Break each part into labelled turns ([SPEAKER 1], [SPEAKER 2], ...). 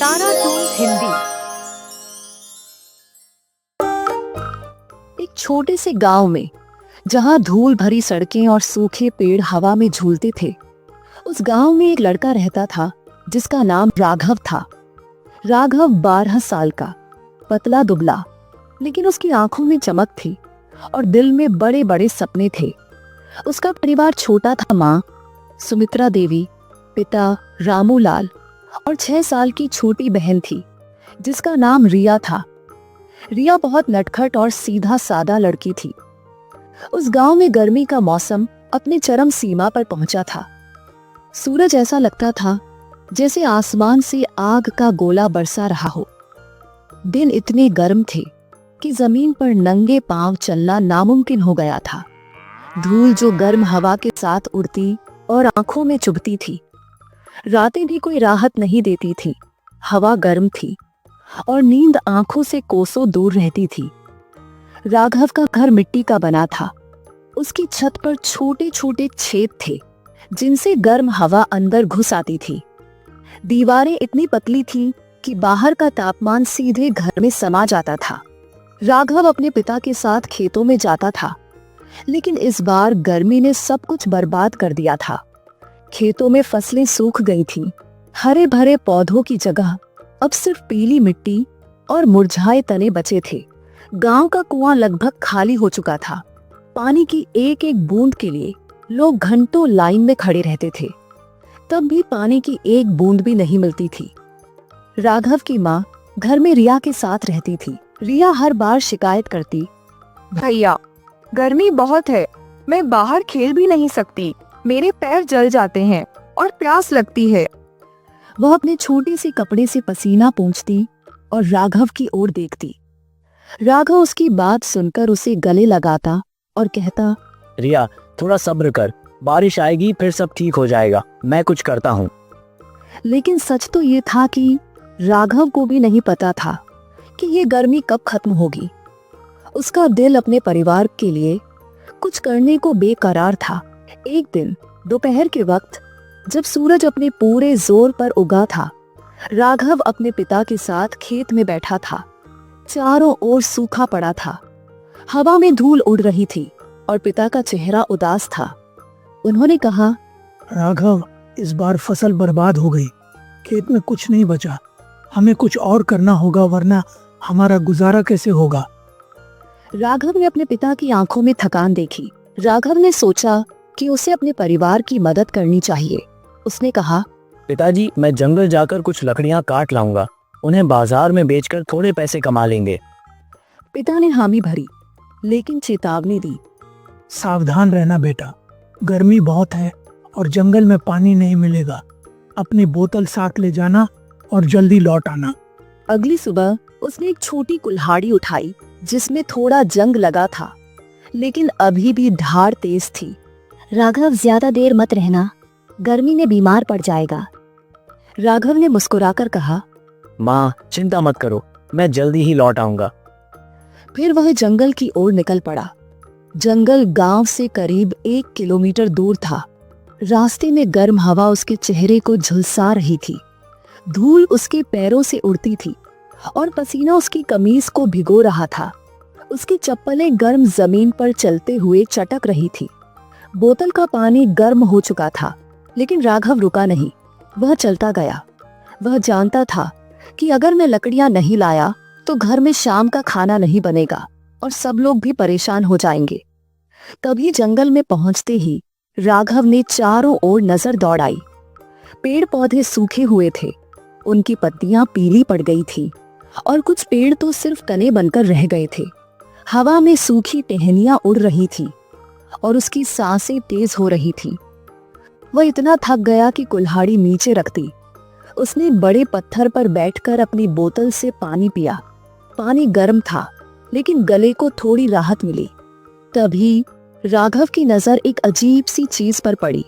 [SPEAKER 1] तारा Toons Hindi. एक छोटे से गांव में जहां धूल भरी सड़कें और सूखे पेड़ हवा में झूलते थे, उस गांव में एक लड़का रहता था जिसका नाम राघव था। राघव 12 साल का, पतला दुबला, लेकिन उसकी आंखों में चमक थी और दिल में बड़े बड़े सपने थे। उसका परिवार छोटा था। माँ सुमित्रा देवी, पिता रामूलाल और 6 साल की छोटी बहन थी जिसका नाम रिया था। रिया बहुत नटखट और सीधा सादा लड़की थी। उस गांव में गर्मी का मौसम अपने चरम सीमा पर पहुंचा था। सूरज ऐसा लगता था जैसे आसमान से आग का गोला बरसा रहा हो। दिन इतने गर्म थे कि जमीन पर नंगे पांव चलना नामुमकिन हो गया था। धूल जो गर्म हवा के साथ उड़ती और आंखों में चुभती थी। रातें भी कोई राहत नहीं देती थी। हवा गर्म थी और नींद आंखों से कोसों दूर रहती थी। राघव का घर मिट्टी का बना था। उसकी छत पर छोटे छोटे छेद थे जिनसे गर्म हवा अंदर घुस आती थी। दीवारें इतनी पतली थीं कि बाहर का तापमान सीधे घर में समा जाता था। राघव अपने पिता के साथ खेतों में जाता था, लेकिन इस बार गर्मी ने सब कुछ बर्बाद कर दिया था। खेतों में फसलें सूख गई थीं। हरे भरे पौधों की जगह अब सिर्फ पीली मिट्टी और मुरझाए तने बचे थे। गांव का कुआं लगभग खाली हो चुका था। पानी की एक एक बूंद के लिए लोग घंटों लाइन में खड़े रहते थे। तब भी पानी की एक बूंद भी नहीं मिलती थी। राघव की माँ घर में रिया के साथ रहती थी। रिया हर बार शिकायत करती,
[SPEAKER 2] भैया गर्मी बहुत है, मैं बाहर खेल भी नहीं सकती, मेरे पैर जल जाते हैं और प्यास लगती है।
[SPEAKER 1] वह अपने छोटे से कपड़े से पसीना पोंछती और राघव की ओर देखती। राघव उसकी बात सुनकर उसे गले लगाता और कहता,
[SPEAKER 3] रिया थोड़ा सब्र कर, बारिश आएगी फिर सब ठीक हो जाएगा, मैं कुछ करता हूँ।
[SPEAKER 1] लेकिन सच तो ये था कि राघव को भी नहीं पता था कि ये गर्मी कब खत्म होगी। उसका दिल अपने परिवार के लिए कुछ करने को बेकरार था। एक दिन दोपहर के वक्त जब सूरज अपने पूरे जोर पर उगा था, राघव अपने पिता के साथ खेत में बैठा था। चारों ओर सूखा पड़ा था। हवा में धूल उड़ रही थी और पिता का चेहरा उदास था। उन्होंने कहा,
[SPEAKER 4] राघव, इस बार फसल बर्बाद हो गई, खेत में कुछ नहीं बचा। हमें कुछ और करना होगा, वरना हमारा गुजारा कैसे होगा।
[SPEAKER 1] राघव ने अपने पिता की आंखों में थकान देखी। राघव ने सोचा कि उसे अपने परिवार की मदद करनी चाहिए। उसने कहा,
[SPEAKER 3] पिताजी, मैं जंगल जाकर कुछ लकड़ियाँ काट लाऊंगा, उन्हें बाजार में बेचकर थोड़े पैसे कमा लेंगे।
[SPEAKER 1] पिता ने हामी भरी, लेकिन चेतावनी दी,
[SPEAKER 4] सावधान रहना बेटा, गर्मी बहुत है और जंगल में पानी नहीं मिलेगा। अपनी बोतल साथ ले जाना और जल्दी लौट आना।
[SPEAKER 1] अगली सुबह उसने एक छोटी कुल्हाड़ी उठाई जिसमें थोड़ा जंग लगा था, लेकिन अभी भी धार तेज थी। राघव, ज्यादा देर मत रहना, गर्मी में बीमार पड़ जाएगा। राघव ने मुस्कुराकर कहा,
[SPEAKER 3] माँ चिंता मत करो, मैं जल्दी ही लौट आऊंगा।
[SPEAKER 1] फिर वह जंगल की ओर निकल पड़ा। जंगल गांव से करीब 1 किलोमीटर दूर था। रास्ते में गर्म हवा उसके चेहरे को झुलसा रही थी। धूल उसके पैरों से उड़ती थी और पसीना उसकी कमीज को भिगो रहा था। उसकी चप्पलें गर्म जमीन पर चलते हुए चटक रही थी। बोतल का पानी गर्म हो चुका था, लेकिन राघव रुका नहीं। वह चलता गया। वह जानता था कि अगर मैं लकड़ियां नहीं लाया तो घर में शाम का खाना नहीं बनेगा और सब लोग भी परेशान हो जाएंगे। तभी जंगल में पहुंचते ही राघव ने चारों ओर नजर दौड़ाई। पेड़ पौधे सूखे हुए थे, उनकी पत्तियां पीली पड़ गई थी और कुछ पेड़ तो सिर्फ तने बनकर रह गए थे। हवा में सूखी टहनियां उड़ रही थी और उसकी सांसें तेज हो रही थी। वह इतना थक गया कि कुल्हाड़ी नीचे रख दी। उसने बड़े पत्थर पर बैठकर अपनी बोतल से पानी पिया। पानी गर्म था, लेकिन गले को थोड़ी राहत मिली। तभी राघव की नजर एक अजीब सी चीज पर पड़ी।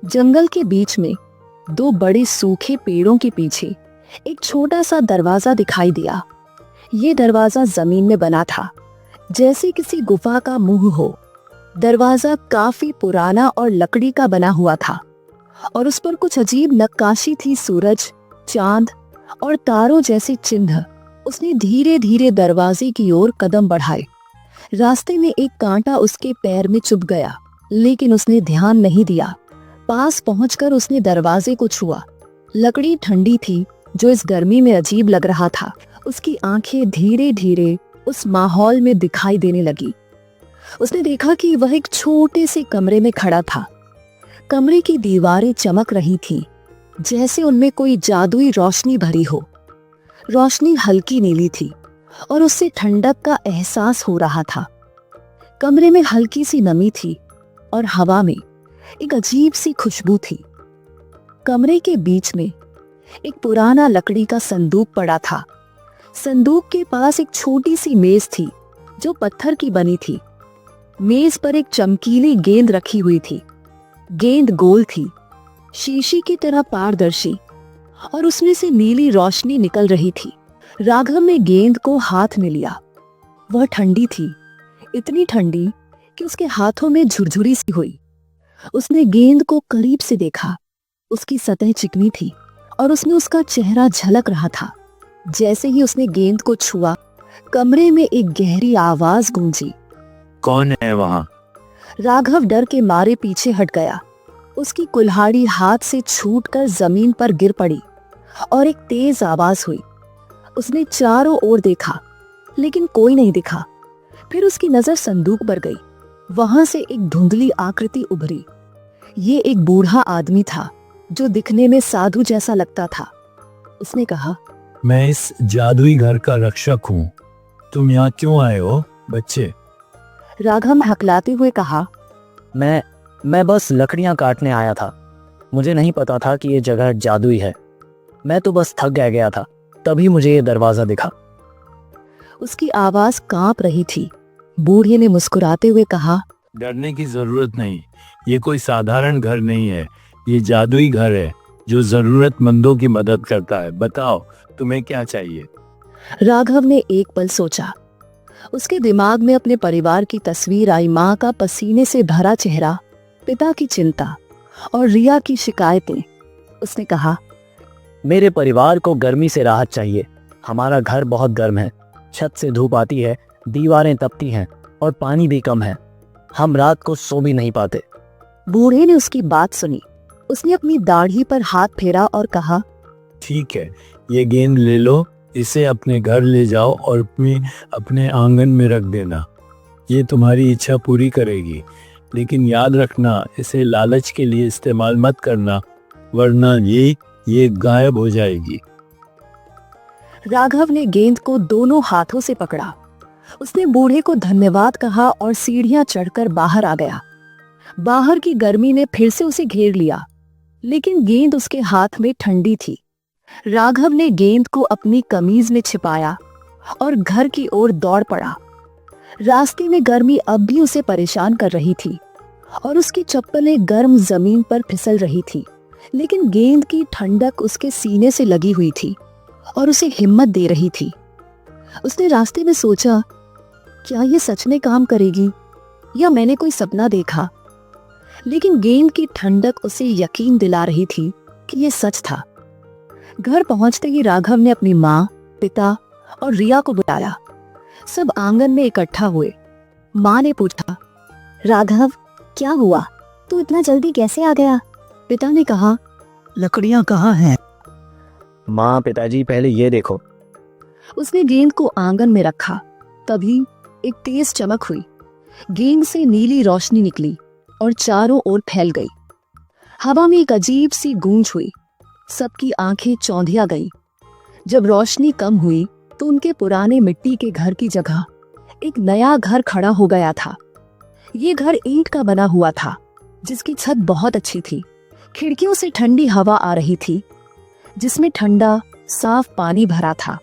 [SPEAKER 1] जंगल के बीच में 2 बड़े सूखे पेड़ों के पीछे एक छोटा सा दरवाजा दिखाई दिया। ये दरवाजा जमीन में बना था, जैसे किसी गुफा का मुंह हो। दरवाजा काफी पुराना और लकड़ी का बना हुआ था और उस पर कुछ अजीब नक्काशी थी। सूरज, चांद और तारों जैसे चिन्ह। उसने धीरे धीरे दरवाजे की ओर कदम बढ़ाए। रास्ते में एक कांटा उसके पैर में चुभ गया, लेकिन उसने ध्यान नहीं दिया। पास पहुंचकर उसने दरवाजे को छुआ। लकड़ी ठंडी थी, जो इस गर्मी में अजीब लग रहा था। उसकी आंखें धीरे धीरे उस माहौल में दिखाई देने लगी। उसने देखा कि वह एक छोटे से कमरे में खड़ा था। कमरे की दीवारें चमक रही थीं, जैसे उनमें कोई जादुई रोशनी भरी हो। रोशनी हल्की नीली थी और उससे ठंडक का एहसास हो रहा था। कमरे में हल्की सी नमी थी और हवा में एक अजीब सी खुशबू थी। कमरे के बीच में एक पुराना लकड़ी का संदूक पड़ा था। संदूक के पास एक छोटी सी मेज थी, जो पत्थर की बनी थी। मेज पर एक चमकीली गेंद रखी हुई थी। गेंद गोल थी, शीशी की तरह पारदर्शी, और उसमें से नीली रोशनी निकल रही थी। राघव ने गेंद को हाथ में लिया। वह ठंडी थी, इतनी ठंडी कि उसके हाथों में झुरझुरी सी हुई। उसने गेंद को करीब से देखा। उसकी सतह चिकनी थी और उसमें उसका चेहरा झलक रहा था। जैसे ही उसने गेंद को छुआ, कमरे में एक गहरी आवाज गूंजी।
[SPEAKER 5] कौन है वहां?
[SPEAKER 1] राघव डर के मारे पीछे हट गया। उसकी कुल्हाड़ी हाथ से छूटकर जमीन पर गिर पड़ी और एक तेज आवाज हुई। उसने चारों ओर देखा, लेकिन कोई नहीं दिखा। फिर उसकी नजर संदूक पर गई। वहां से एक धुंधली आकृति उभरी। ये एक बूढ़ा आदमी था, जो दिखने में साधु जैसा लगता था। उसने कहा,
[SPEAKER 5] मैं इस जादुई घर का रक्षक हूँ। तुम यहाँ क्यों आए हो बच्चे?
[SPEAKER 1] राघव हकलाते हुए कहा,
[SPEAKER 3] मैं बस लकड़ियां काटने आया था। मुझे नहीं पता था कि ये जगह जादुई है। मैं तो बस थक गया था, तभी मुझे ये दरवाजा दिखा।
[SPEAKER 1] उसकी आवाज कांप रही थी। बूढ़े ने मुस्कुराते हुए कहा,
[SPEAKER 5] डरने की जरूरत नहीं। ये कोई साधारण घर नहीं है, ये जादुई घर है जो जरूरतमंदों की मदद करता है। बताओ तुम्हें क्या चाहिए?
[SPEAKER 1] राघव ने एक पल सोचा। उसके दिमाग में अपने परिवार की तस्वीर आई। माँ का पसीने से भरा चेहरा, पिता की चिंता और रिया की शिकायतें। उसने कहा,
[SPEAKER 3] मेरे परिवार को गर्मी से राहत चाहिए। हमारा घर बहुत गर्म है। छत से धूप आती है, दीवारें तपती हैं और पानी भी कम है। हम रात को सो भी नहीं पाते।
[SPEAKER 1] बूढ़े ने उसकी बात सुनी। उसने अपनी दाढ़ी पर हाथ फेरा और कहा,
[SPEAKER 5] ठीक है, ये गेंद ले लो, इसे अपने घर ले जाओ और अपने आंगन में रख देना। ये तुम्हारी इच्छा पूरी करेगी, लेकिन याद रखना, इसे लालच के लिए इस्तेमाल मत करना, वरना ये गायब हो जाएगी।
[SPEAKER 1] राघव ने गेंद को दोनों हाथों से पकड़ा। उसने बूढ़े को धन्यवाद कहा और सीढ़ियां चढ़कर बाहर आ गया। बाहर की गर्मी ने फिर से उसे घेर लिया, लेकिन गेंद उसके हाथ में ठंडी थी। राघव ने गेंद को अपनी कमीज में छिपाया और घर की ओर दौड़ पड़ा। रास्ते में गर्मी अब भी उसे परेशान कर रही थी और उसकी चप्पलें गर्म जमीन पर फिसल रही थी, लेकिन गेंद की ठंडक उसके सीने से लगी हुई थी और उसे हिम्मत दे रही थी। उसने रास्ते में सोचा, क्या ये सच में काम करेगी या मैंने कोई सपना देखा? लेकिन गेंद की ठंडक उसे यकीन दिला रही थी कि ये सच था। घर पहुंचते ही राघव ने अपनी माँ, पिता और रिया को बुलाया। सब आंगन में इकट्ठा हुए। माँ ने पूछा, राघव क्या हुआ? तू इतना जल्दी कैसे आ गया? पिता ने कहा,
[SPEAKER 4] लकड़ियां कहाँ हैं?
[SPEAKER 3] माँ, पिताजी, पहले ये देखो।
[SPEAKER 1] उसने गेंद को आंगन में रखा। तभी एक तेज चमक हुई। गेंद से नीली रोशनी निकली और चारों ओर फैल गई। हवा में एक अजीब सी गूंज हुई। सबकी आंखें चौंधिया गई। जब रोशनी कम हुई तो उनके पुराने मिट्टी के घर की जगह एक नया घर खड़ा हो गया था। ये घर ईंट का बना हुआ था, जिसकी छत बहुत अच्छी थी। खिड़कियों से ठंडी हवा आ रही थी, जिसमें ठंडा साफ पानी भरा था।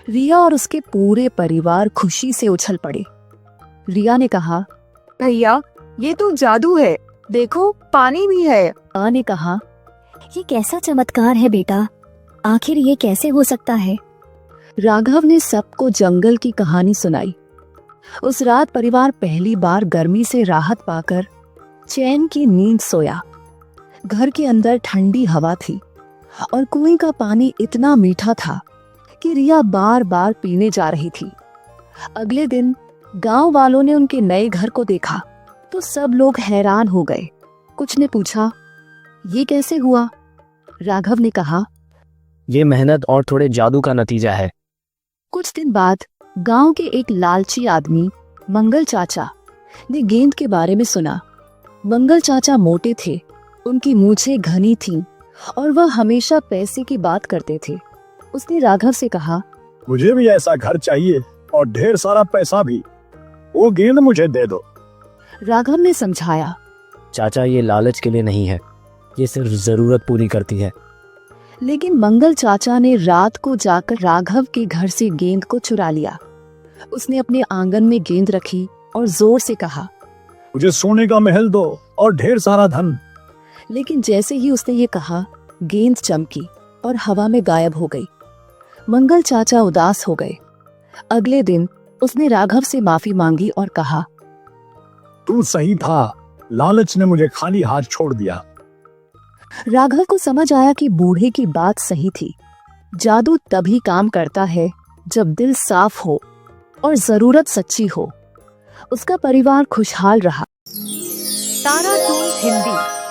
[SPEAKER 1] रिया और उसके पूरे परिवार खुशी से उछल पड़े। रिया ने कहा,
[SPEAKER 2] भैया ये तो जादू है, देखो पानी भी है।
[SPEAKER 1] माँ ने कहा,
[SPEAKER 6] ये कैसा चमत्कार है बेटा, आखिर ये कैसे हो सकता है?
[SPEAKER 1] राघव ने सबको जंगल की कहानी सुनाई। उस रात परिवार पहली बार गर्मी से राहत पाकर चैन की नींद सोया। घर के अंदर ठंडी हवा थी और कुएं का पानी इतना मीठा था कि रिया बार बार पीने जा रही थी। अगले दिन गांव वालों ने उनके नए घर को देखा तो सब लोग हैरान हो गए। कुछ ने पूछा, ये कैसे हुआ? राघव ने कहा,
[SPEAKER 3] ये मेहनत और थोड़े जादू का नतीजा है।
[SPEAKER 1] कुछ दिन बाद गांव के एक लालची आदमी मंगल चाचा ने गेंद के बारे में सुना। मंगल चाचा मोटे थे, उनकी मूछें घनी थीं और वह हमेशा पैसे की बात करते थे। उसने राघव से कहा,
[SPEAKER 5] मुझे भी ऐसा घर चाहिए और ढेर सारा पैसा भी। वो गेंद मुझे दे दो।
[SPEAKER 1] राघव ने समझाया,
[SPEAKER 3] चाचा, ये लालच के लिए नहीं है, ये सिर्फ जरूरत पूरी करती है।
[SPEAKER 1] लेकिन मंगल चाचा ने रात को जाकर राघव के घर से गेंद को चुरा लिया। उसने अपने आंगन में गेंद रखी और जोर से कहा,
[SPEAKER 5] मुझे सोने का महल दो और ढेर सारा धन।
[SPEAKER 1] लेकिन जैसे ही उसने ये कहा, गेंद चमकी और हवा में गायब हो गई। मंगल चाचा उदास हो गए। अगले दिन उसने राघव से माफी मांगी और कहा,
[SPEAKER 5] तू सही था, लालच ने मुझे खाली हाथ छोड़ दिया।
[SPEAKER 1] राघव को समझ आया कि बूढ़े की बात सही थी। जादू तभी काम करता है जब दिल साफ हो और जरूरत सच्ची हो। उसका परिवार खुशहाल रहा।
[SPEAKER 2] तारा टून हिंदी